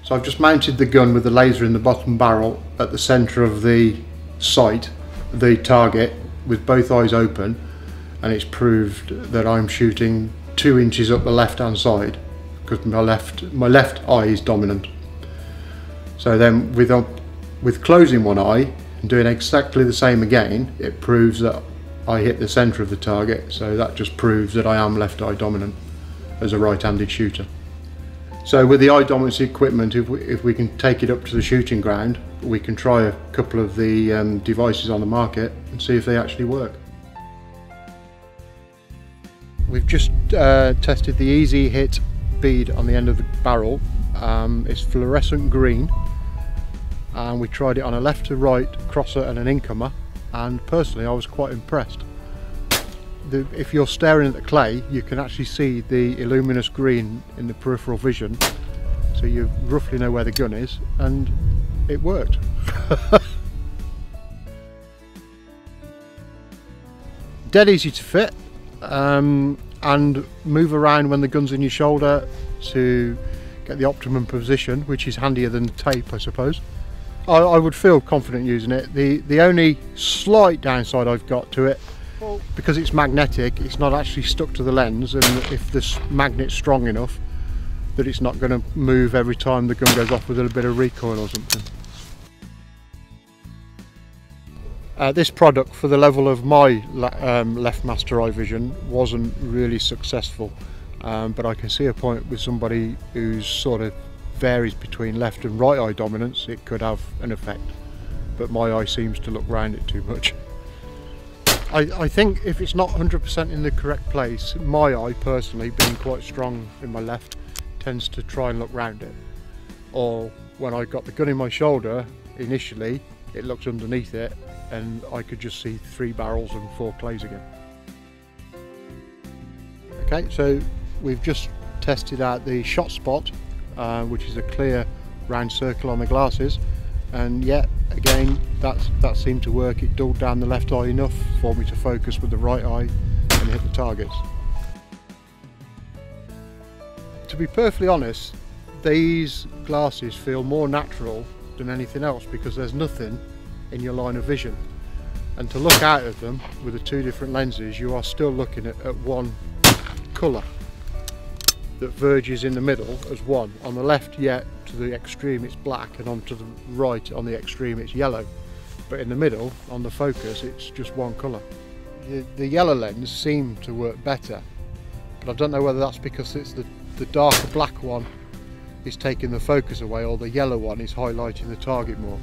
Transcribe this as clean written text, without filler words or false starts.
So I've just mounted the gun with the laser in the bottom barrel at the centre of the sight, the target, with both eyes open, and it's proved that I'm shooting 2 inches up the left hand side because my left eye is dominant. So then with closing one eye and doing exactly the same again, it proves that I hit the centre of the target, so that just proves that I am left eye dominant as a right-handed shooter. So with the eye dominance equipment, if we can take it up to the shooting ground, we can try a couple of the devices on the market and see if they actually work. We've just tested the Easy Hit bead on the end of the barrel. It's fluorescent green, and we tried it on a left to right crosser and an incomer, and personally I was quite impressed. If you're staring at the clay, you can actually see the luminous green in the peripheral vision, so you roughly know where the gun is, and it worked. Dead easy to fit, and move around when the gun's in your shoulder to get the optimum position, which is handier than tape, I suppose. I would feel confident using it. The only slight downside I've got to it, because it's magnetic, it's not actually stuck to the lens, and if this magnet's strong enough that it's not going to move every time the gun goes off with a little bit of recoil or something. This product, for the level of my left master eye vision, wasn't really successful, but I can see a point with somebody who's sort of varies between left and right eye dominance, it could have an effect, but my eye seems to look round it too much. I think if it's not 100% in the correct place, my eye personally, being quite strong in my left, tends to try and look round it. Or when I got the gun in my shoulder initially, it looks underneath it and I could just see 3 barrels and 4 clays again. Okay, so we've just tested out the shot spot, which is a clear round circle on the glasses, and yet again that seemed to work. It dulled down the left eye enough for me to focus with the right eye and hit the targets. To be perfectly honest, these glasses feel more natural than anything else because there's nothing in your line of vision, and to look out of them with the 2 different lenses, you are still looking at one colour that verges in the middle as one. On the left, yet to the extreme it's black, and on to the right on the extreme it's yellow, but in the middle on the focus it's just one colour. The yellow lens seemed to work better, but I don't know whether that's because it's the darker black one is taking the focus away, or the yellow one is highlighting the target more.